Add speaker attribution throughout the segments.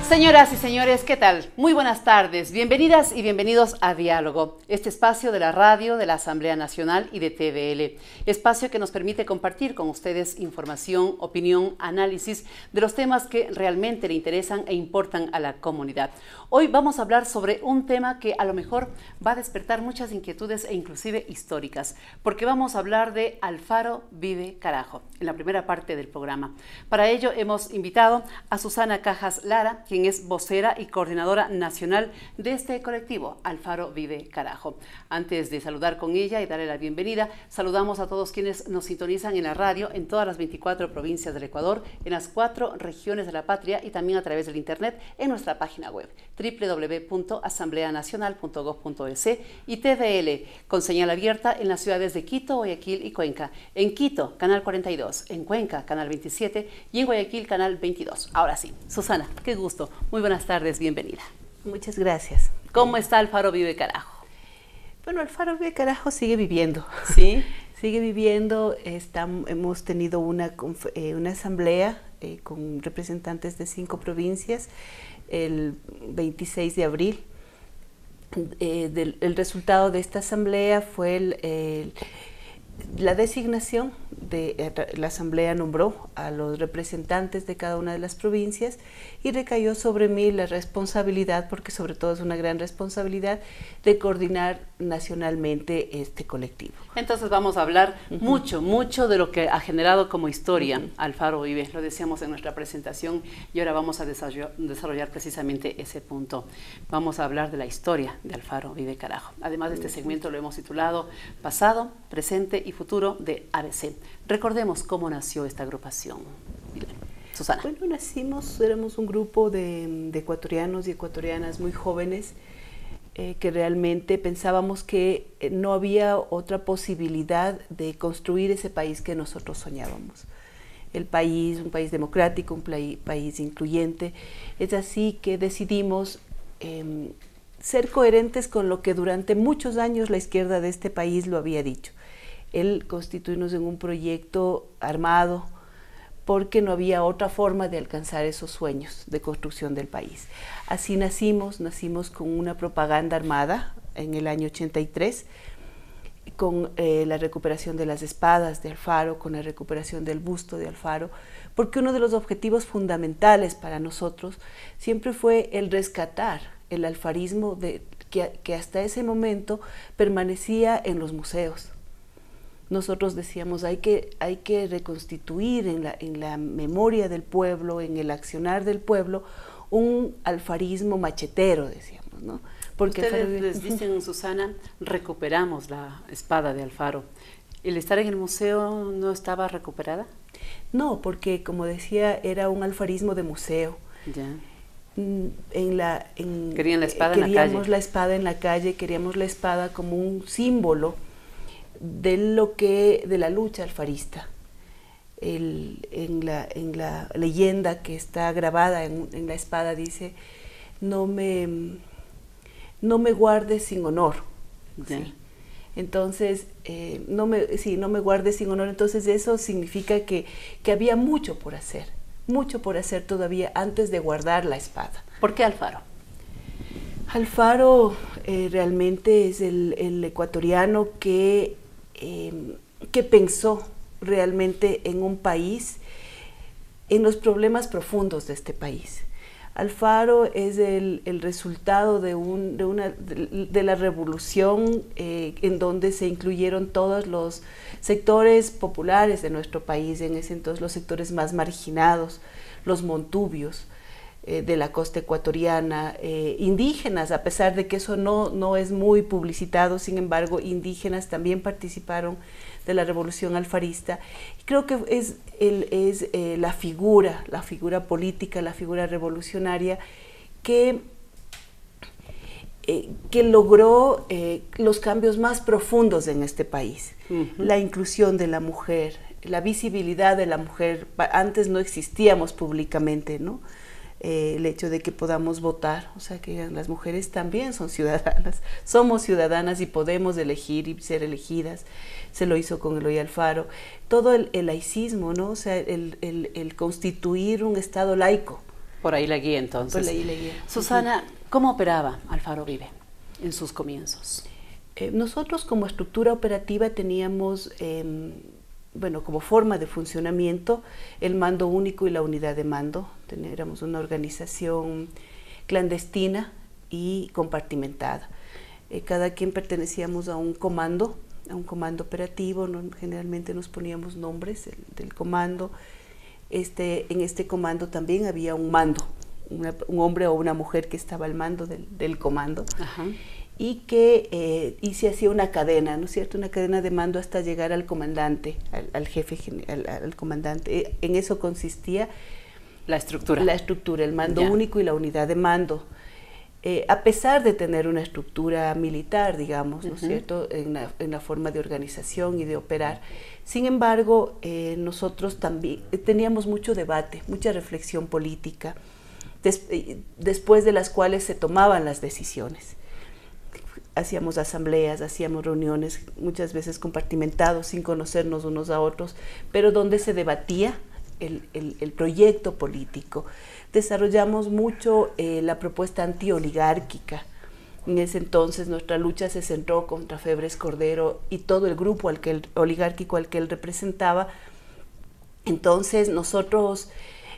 Speaker 1: Señoras y señores, ¿qué tal? Muy buenas tardes, bienvenidas y bienvenidos a Diálogo, este espacio de la radio, de la Asamblea Nacional y de TVL, espacio que nos permite compartir con ustedes información, opinión, análisis de los temas que realmente le interesan e importan a la comunidad. Hoy vamos a hablar sobre un tema que a lo mejor va a despertar muchas inquietudes e inclusive históricas, porque vamos a hablar de Alfaro Vive Carajo, en la primera parte del programa. Para ello hemos invitado a Susana Cajas Lara, quien es vocera y coordinadora nacional de este colectivo, Alfaro Vive Carajo. Antes de saludar con ella y darle la bienvenida, saludamos a todos quienes nos sintonizan en la radio en todas las 24 provincias del Ecuador, en las 4 regiones de la patria y también a través del internet en nuestra página web www.asambleanacional.gov.es y TVL con señal abierta en las ciudades de Quito, Guayaquil y Cuenca. En Quito, canal 42, en Cuenca, canal 27 y en Guayaquil, canal 22. Ahora sí, Susana, qué gusto. Muy buenas tardes, bienvenida.
Speaker 2: Muchas gracias.
Speaker 1: ¿Cómo está Alfaro Vive Carajo?
Speaker 2: Bueno, Alfaro Vive Carajo sigue viviendo.
Speaker 1: ¿Sí?
Speaker 2: Sigue viviendo. Hemos tenido una asamblea con representantes de 5 provincias el 26 de abril. El resultado de esta asamblea fue la designación la asamblea nombró a los representantes de cada una de las provincias y recayó sobre mí la responsabilidad, porque sobre todo es una gran responsabilidad, de coordinar nacionalmente este colectivo.
Speaker 1: Entonces vamos a hablar mucho de lo que ha generado como historia Alfaro Vive, lo decíamos en nuestra presentación y ahora vamos a desarrollar precisamente ese punto. Vamos a hablar de la historia de Alfaro Vive Carajo. Además de este segmento lo hemos titulado Pasado, Presente y Futuro de ABC. Recordemos cómo nació esta agrupación. Susana.
Speaker 2: Bueno, éramos un grupo de ecuatorianos y ecuatorianas muy jóvenes que realmente pensábamos que no había otra posibilidad de construir ese país que nosotros soñábamos. Un país democrático, un país incluyente. Es así que decidimos ser coherentes con lo que durante muchos años la izquierda de este país lo había dicho. El constituirnos en un proyecto armado, porque no había otra forma de alcanzar esos sueños de construcción del país. Así nacimos con una propaganda armada en el año 83, con la recuperación de las espadas de Alfaro, con la recuperación del busto de Alfaro, porque uno de los objetivos fundamentales para nosotros siempre fue el rescatar el alfarismo que hasta ese momento permanecía en los museos. Nosotros decíamos, hay que reconstituir en la memoria del pueblo, en el accionar del pueblo, un alfarismo machetero, decíamos, ¿no?
Speaker 1: Porque ustedes les dicen, Susana, recuperamos la espada de Alfaro. ¿El estar en el museo no estaba recuperada?
Speaker 2: No, porque como decía, era un alfarismo de museo.
Speaker 1: Ya.
Speaker 2: Querían la espada en la calle.
Speaker 1: Queríamos
Speaker 2: la espada en la calle, queríamos la espada como un símbolo de la lucha alfarista. En la leyenda que está grabada en la espada dice, no me guardes sin honor. ¿Sí? Entonces, no me guardes sin honor. Entonces eso significa que había mucho por hacer todavía antes de guardar la espada.
Speaker 1: ¿Por qué Alfaro?
Speaker 2: Alfaro realmente es el ecuatoriano que pensó realmente en un país, en los problemas profundos de este país. Alfaro es el resultado de la revolución en donde se incluyeron todos los sectores populares de nuestro país, en ese entonces los sectores más marginados, los montubios de la costa ecuatoriana, indígenas, a pesar de que eso no es muy publicitado, sin embargo, indígenas también participaron de la revolución alfarista. Creo que es la figura política, la figura revolucionaria que logró los cambios más profundos en este país. La inclusión de la mujer, la visibilidad de la mujer. Antes no existíamos públicamente, ¿no? El hecho de que podamos votar, o sea que las mujeres también son ciudadanas, somos ciudadanas y podemos elegir y ser elegidas. Se lo hizo con Eloy Alfaro. Todo el laicismo, ¿no? O sea, el constituir un Estado laico,
Speaker 1: Por ahí la guía entonces.
Speaker 2: Por ahí la guía.
Speaker 1: Susana, ¿cómo operaba Alfaro Vive en sus comienzos?
Speaker 2: Nosotros como estructura operativa teníamos, bueno, como forma de funcionamiento, el mando único y la unidad de mando. Éramos una organización clandestina y compartimentada. Cada quien pertenecíamos a un comando operativo, generalmente nos poníamos nombres del comando. En este comando también había un mando, un hombre o una mujer que estaba al mando del comando. Ajá. Y se hacía una cadena, ¿no es cierto? Una cadena de mando hasta llegar al comandante, al jefe, al comandante. En eso consistía
Speaker 1: la estructura,
Speaker 2: el mando único y la unidad de mando. A pesar de tener una estructura militar, digamos, ¿no es cierto?, en la forma de organización y de operar. Sin embargo, nosotros también teníamos mucho debate, mucha reflexión política, después de las cuales se tomaban las decisiones. Hacíamos asambleas, hacíamos reuniones, muchas veces compartimentados, sin conocernos unos a otros, pero donde se debatía el proyecto político. Desarrollamos mucho la propuesta antioligárquica. En ese entonces nuestra lucha se centró contra Febres Cordero y todo el grupo oligárquico al que él representaba. Entonces nosotros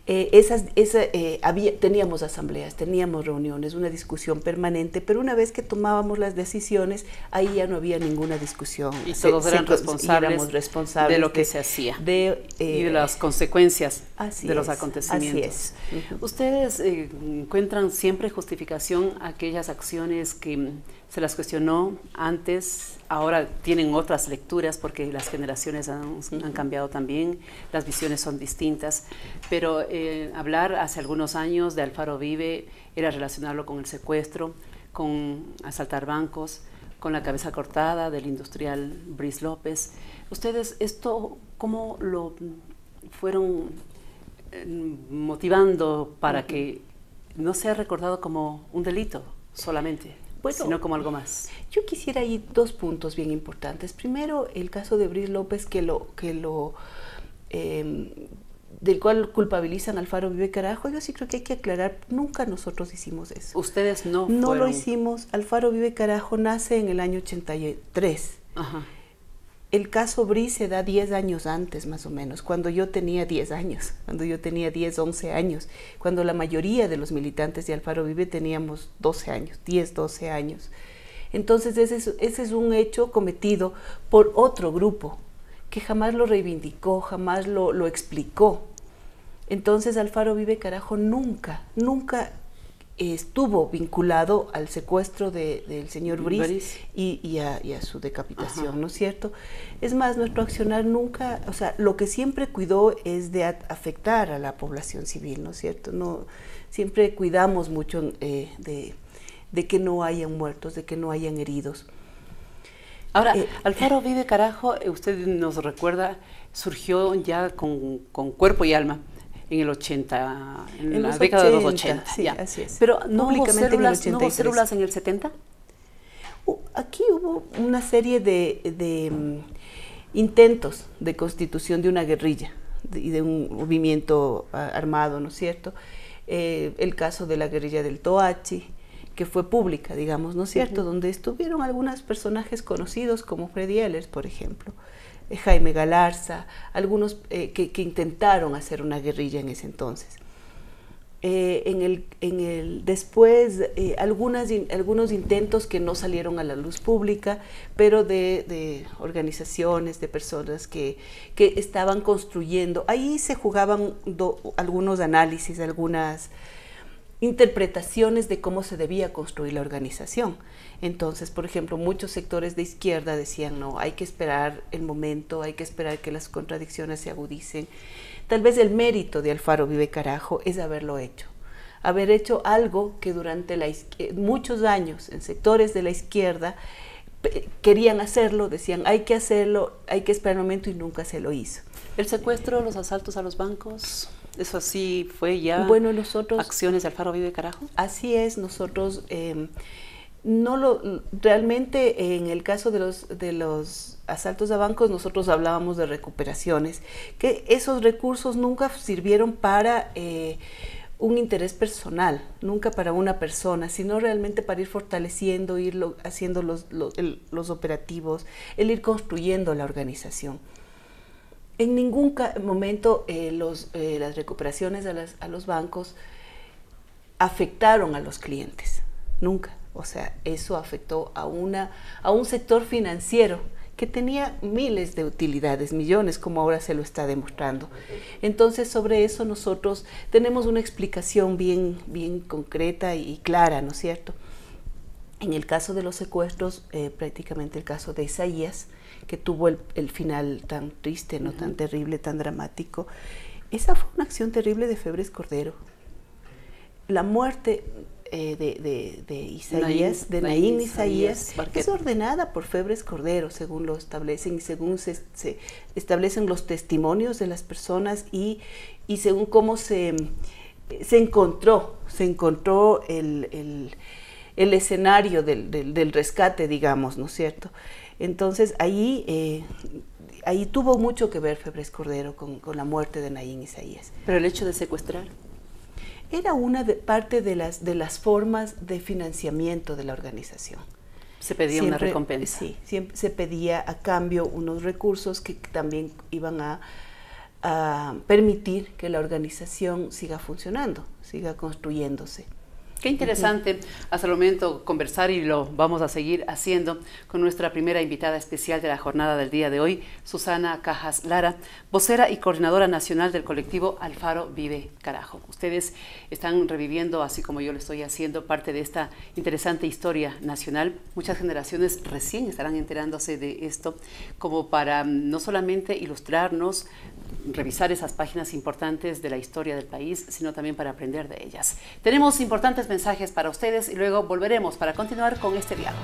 Speaker 2: teníamos asambleas, teníamos reuniones, una discusión permanente, pero una vez que tomábamos las decisiones, ahí ya no había ninguna discusión.
Speaker 1: Y todos eran responsables de lo que se hacía y de las consecuencias de los acontecimientos.
Speaker 2: Así es.
Speaker 1: ¿Ustedes encuentran siempre justificación a aquellas acciones que se las cuestionó antes, ahora tienen otras lecturas porque las generaciones han cambiado también, las visiones son distintas, pero hablar hace algunos años de Alfaro Vive era relacionarlo con el secuestro, con asaltar bancos, con la cabeza cortada del industrial Brice López. ¿Ustedes esto cómo lo fueron motivando para que no sea recordado como un delito solamente? Bueno, sino como algo más.
Speaker 2: Yo quisiera ir dos puntos bien importantes. Primero, el caso de Brice López, del cual culpabilizan a Alfaro Vive Carajo. Yo sí creo que hay que aclarar, nunca nosotros hicimos eso.
Speaker 1: Ustedes no
Speaker 2: lo hicimos. Alfaro Vive Carajo nace en el año 83. Ajá. El caso Brice se da 10 años antes, más o menos, cuando yo tenía 10 años, cuando yo tenía 10, 11 años, cuando la mayoría de los militantes de Alfaro Vive teníamos 12 años, 10, 12 años. Entonces ese es un hecho cometido por otro grupo que jamás lo reivindicó, jamás lo explicó. Entonces Alfaro Vive Carajo nunca estuvo vinculado al secuestro del señor Brice y a su decapitación. Ajá. ¿No es cierto? Es más, nuestro accionar nunca, o sea, lo que siempre cuidó es de afectar a la población civil, ¿no es cierto? No, siempre cuidamos mucho de que no hayan muertos, de que no hayan heridos.
Speaker 1: Ahora, Alfaro Vive Carajo, usted nos recuerda, surgió ya con cuerpo y alma. En el 80, en la década de los 80.
Speaker 2: Sí, ya. Así es.
Speaker 1: Pero ¿no hubo células en el 70?
Speaker 2: Aquí hubo una serie de intentos de constitución de una guerrilla y de un movimiento armado, ¿no es cierto? El caso de la guerrilla del Toachi, que fue pública, digamos, ¿no es cierto? Donde estuvieron algunos personajes conocidos como Freddy Ehlers, por ejemplo. Jaime Galarza, algunos que intentaron hacer una guerrilla en ese entonces. Después, algunos intentos que no salieron a la luz pública, pero de organizaciones, de personas que estaban construyendo. Ahí se jugaban algunos análisis, algunas interpretaciones de cómo se debía construir la organización. Entonces, por ejemplo, muchos sectores de izquierda decían, no, hay que esperar el momento, hay que esperar que las contradicciones se agudicen. Tal vez el mérito de Alfaro Vive Carajo es haber hecho algo que durante muchos años en sectores de la izquierda querían hacerlo, decían, hay que hacerlo, hay que esperar el momento, y nunca se lo hizo.
Speaker 1: ¿El secuestro, los asaltos a los bancos, eso sí fue ya acciones de Alfaro Vive Carajo?
Speaker 2: Así es, nosotros realmente en el caso de los asaltos a bancos nosotros hablábamos de recuperaciones, que esos recursos nunca sirvieron para un interés personal, nunca para una persona, sino realmente para ir fortaleciendo, haciendo los operativos, el ir construyendo la organización. En ningún momento las recuperaciones a los bancos afectaron a los clientes, nunca. O sea, eso afectó a un sector financiero que tenía miles de utilidades, millones, como ahora se lo está demostrando. Entonces, sobre eso nosotros tenemos una explicación bien concreta y clara, ¿no es cierto? En el caso de los secuestros, prácticamente el caso de Isaías, que tuvo el final tan triste, no tan terrible, tan dramático, esa fue una acción terrible de Febres Cordero. La muerte de Isaías, de Naín Isaías, es ordenada por Febres Cordero, según lo establecen y según se establecen los testimonios de las personas y según cómo se encontró el escenario del rescate, digamos, ¿no es cierto? Entonces ahí tuvo mucho que ver Febres Cordero con la muerte de Naín Isaías.
Speaker 1: Pero el hecho de secuestrar
Speaker 2: era parte de las formas de financiamiento de la organización.
Speaker 1: Se pedía una recompensa.
Speaker 2: Sí, siempre se pedía a cambio unos recursos que también iban a permitir que la organización siga funcionando, siga construyéndose.
Speaker 1: Qué interesante hasta el momento conversar, y lo vamos a seguir haciendo con nuestra primera invitada especial de la jornada del día de hoy, Susana Cajas Lara, vocera y coordinadora nacional del colectivo Alfaro Vive Carajo. Ustedes están reviviendo, así como yo lo estoy haciendo, parte de esta interesante historia nacional. Muchas generaciones recién estarán enterándose de esto, como para no solamente ilustrarnos, revisar esas páginas importantes de la historia del país, sino también para aprender de ellas. Tenemos importantes mensajes para ustedes y luego volveremos para continuar con este diálogo.